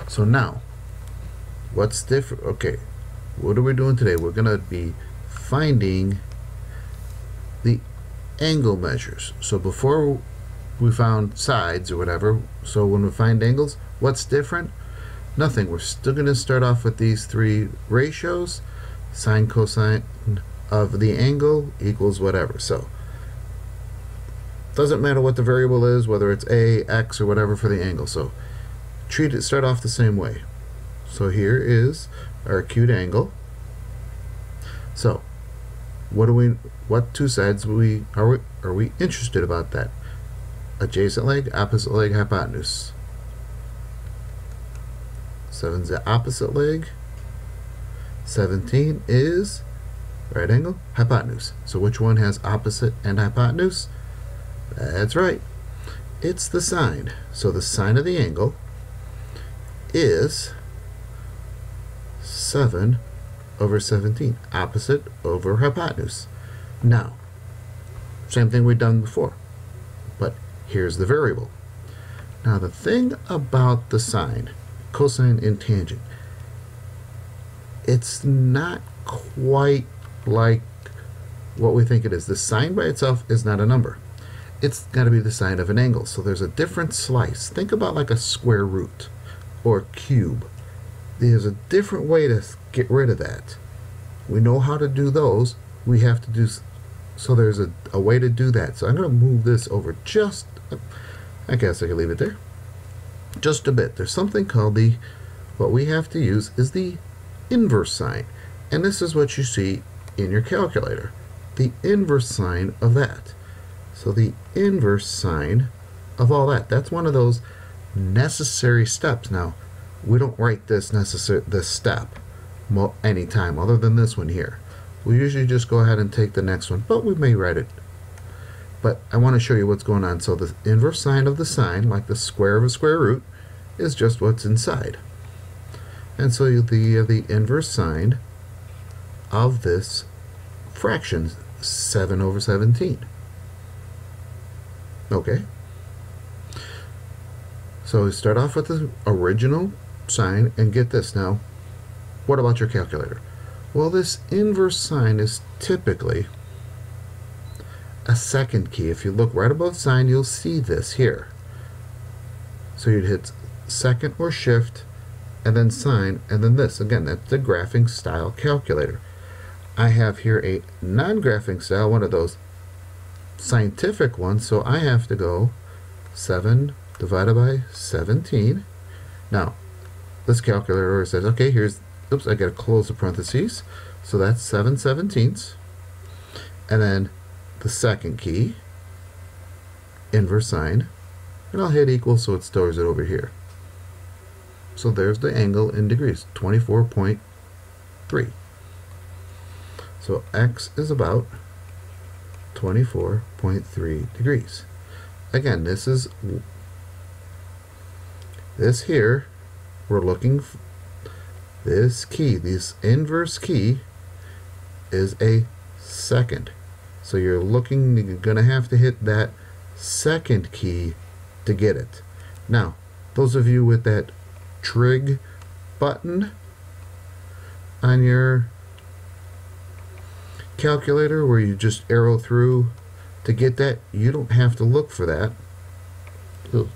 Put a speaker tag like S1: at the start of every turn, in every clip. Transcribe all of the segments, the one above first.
S1: So now, what's different? Okay, what are we doing today? We're going to be finding the angle measures. So before we found sides or whatever, so when we find angles, what's different? Nothing. We're still going to start off with these three ratios. Sine, cosine of the angle equals whatever. So doesn't matter what the variable is, whether it's a, x, or whatever for the angle. So start off the same way. So here is our acute angle. So what two sides are we interested about that? Adjacent leg, opposite leg, hypotenuse. 7's the opposite leg. 17 is right angle, hypotenuse. So which one has opposite and hypotenuse? That's right. It's the sine. So the sine of the angle is 7 over 17, opposite over hypotenuse. Now, same thing we've done before, but here's the variable. Now the thing about the sine, cosine, and tangent, it's not quite like what we think it is. The sine by itself is not a number. It's got to be the sine of an angle. So there's a different slice. Think about like a square root or cube. There's a different way to get rid of that. We know how to do those. We have to do, so there's a way to do that. So I'm going to move this over just, I guess I can leave it there, just a bit. There's something called what we have to use is the inverse sine. And this is what you see in your calculator. The inverse sine of that. So the inverse sine of all that. That's one of those necessary steps. Now, we don't write this step anytime other than this one here. We usually just go ahead and take the next one, but we may write it. But I want to show you what's going on. So the inverse sine of the sine, like the square of a square root, is just what's inside. And so the inverse sine of this fraction, 7 over 17. Okay. So we start off with the original sine, and get this now. What about your calculator? Well, this inverse sine is typically a second key. If you look right above sine, you'll see this here. So you'd hit second or shift, and then sine, and then this. Again, that's the graphing style calculator. I have here a non-graphing style, one of those scientific ones, so I have to go 7 divided by 17. Now, this calculator says, okay, here's, oops, I gotta close the parentheses, so that's 7/17. And then the second key, inverse sine, and I'll hit equal so it stores it over here. So there's the angle in degrees, 24.3. So x is about 24.3 degrees. Again, this here, we're looking for this key, this inverse key is a second. So you're gonna have to hit that second key to get it. Now, those of you with that trig button on your calculator where you just arrow through to get that, you don't have to look for that. You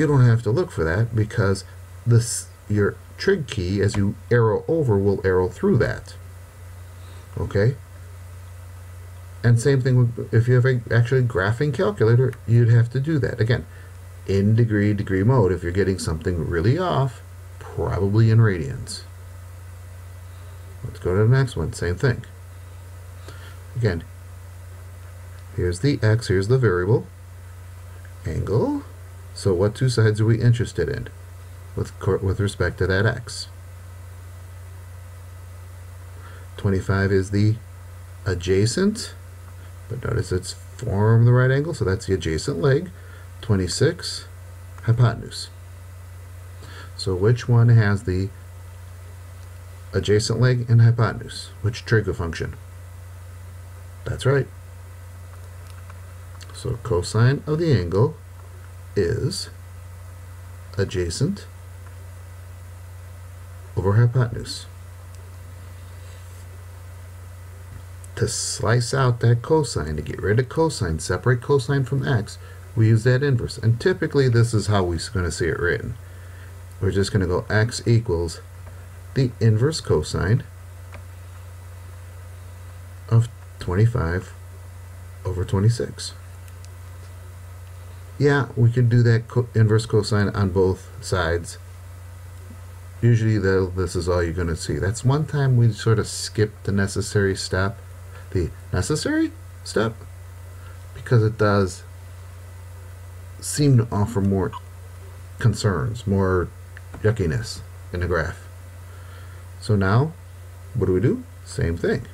S1: don't have to look for that because your trig key, as you arrow over, will arrow through that. Okay? And same thing with, if you have actually graphing calculator, you'd have to do that. Again, in degree mode. If you're getting something really off, probably in radians. Let's go to the next one. Same thing. Again, here's the x, here's the variable. Angle. So what two sides are we interested in with respect to that x? 25 is the adjacent, but notice it's form the right angle, so that's the adjacent leg. 26, hypotenuse. So which one has the adjacent leg and hypotenuse? Which trig function? That's right. So cosine of the angle is adjacent over hypotenuse. To slice out that cosine, to get rid of cosine, separate cosine from x, we use that inverse. And typically this is how we're going to see it written. We're just going to go x equals the inverse cosine of 25 over 26. Yeah, we can do that inverse cosine on both sides. Usually this is all you're going to see. That's one time we sort of skip the necessary step. The necessary step, because it does seem to offer more concerns, more yuckiness in the graph. So now, what do? Same thing.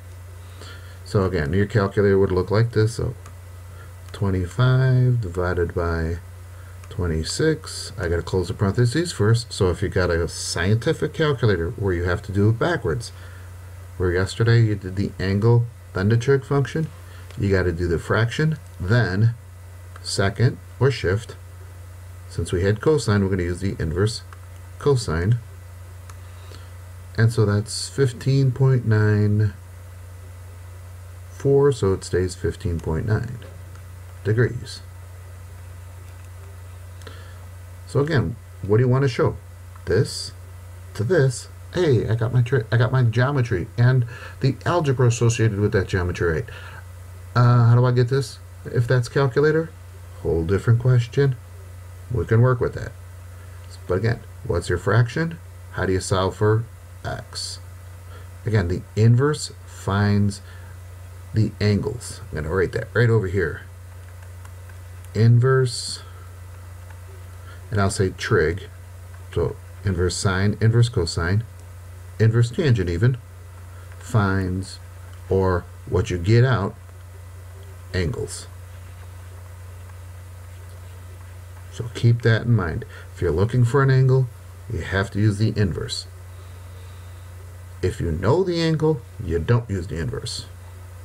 S1: So again, your calculator would look like this. So 25 divided by 26. I got to close the parentheses first. So if you got a scientific calculator where you have to do it backwards, where yesterday you did the angle, then the trig function, you got to do the fraction, then second or shift. Since we had cosine, we're going to use the inverse cosine. And so that's 15.94, so it stays 15.9 degrees. So again, what do you want to show? This to this. Hey, I got my geometry and the algebra associated with that geometry right. How do I get this? If that's calculator, whole different question. We can work with that. But again, what's your fraction? How do you solve for x? Again, the inverse finds the angles. I'm going to write that right over here. Inverse, and I'll say trig. So inverse sine, inverse cosine, inverse tangent even, finds, or what you get out, angles. So keep that in mind. If you're looking for an angle, you have to use the inverse. If you know the angle, you don't use the inverse.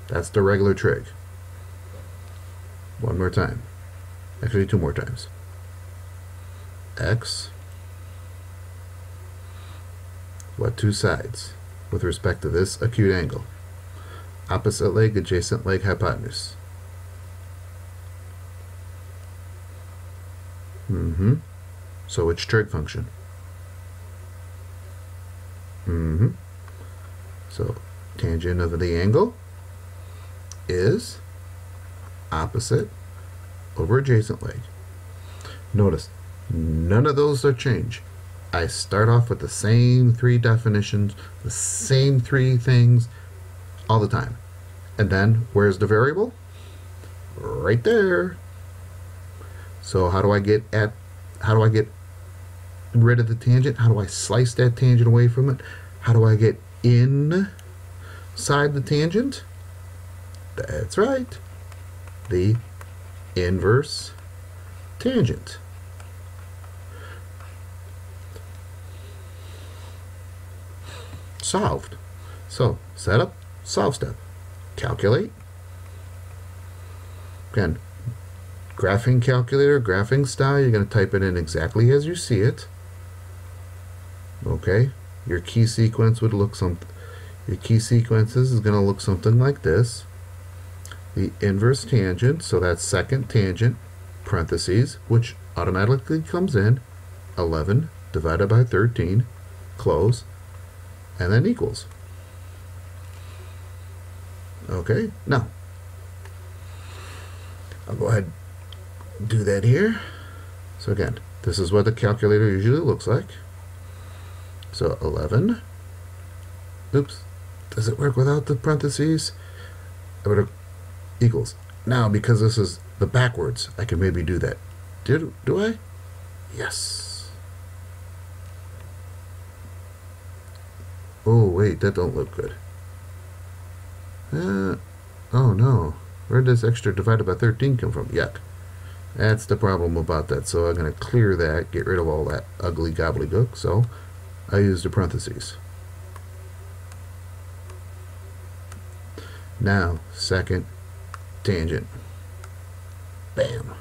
S1: That's the regular trig. One more time. Actually, two more times. X, what two sides with respect to this acute angle? Opposite leg, adjacent leg, hypotenuse. So it's trig function. So tangent of the angle is opposite over adjacent leg. Notice none of those are changed. I start off with the same three definitions, the same three things all the time. And then where's the variable? Right there. So how do I get rid of the tangent? How do I slice that tangent away from it? How do I get inside the tangent? That's right. The inverse tangent. Solved. So setup, solve step. Calculate. Again, graphing calculator, graphing style, you're going to type it in exactly as you see it. Okay, your key sequence would look your key sequences is going to look something like this. The inverse tangent, so that's second tangent, parentheses, which automatically comes in 11 divided by 13, close, and then equals. Okay, now I'll go ahead and do that here. So again, this is what the calculator usually looks like. So 11, oops, does it work without the parentheses? Equals. Now, because this is the backwards, I can maybe do that. Do I? Yes. Oh wait, that don't look good. Oh no, where did this extra divided by 13 come from? Yuck. That's the problem about that. So I'm going to clear that, get rid of all that ugly gobbledygook. So I use the parentheses. Now, second tangent. Bam.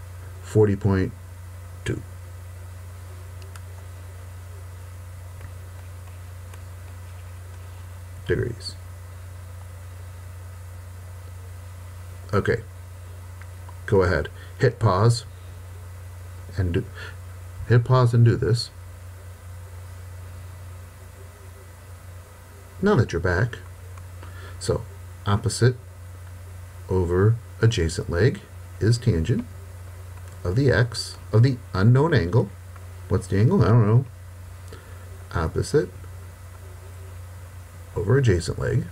S1: 40.2. degrees. Okay, go ahead, hit pause and do this. Now that you're back, so opposite over adjacent leg is tangent of the x of the unknown angle. What's the angle? I don't know. Opposite over adjacent leg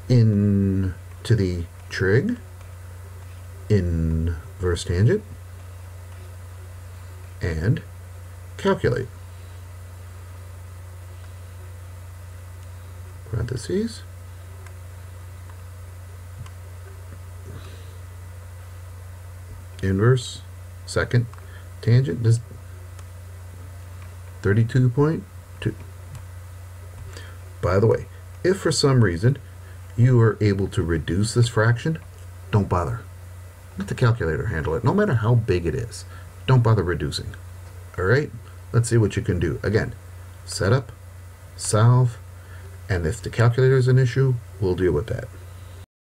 S1: in to the trig, inverse tangent, and calculate. Parentheses. Inverse second tangent is 32.2. By the way, if for some reason you are able to reduce this fraction, don't bother. Let the calculator handle it, no matter how big it is. Don't bother reducing. Alright, let's see what you can do. Again, set up, solve, and if the calculator is an issue, we'll deal with that.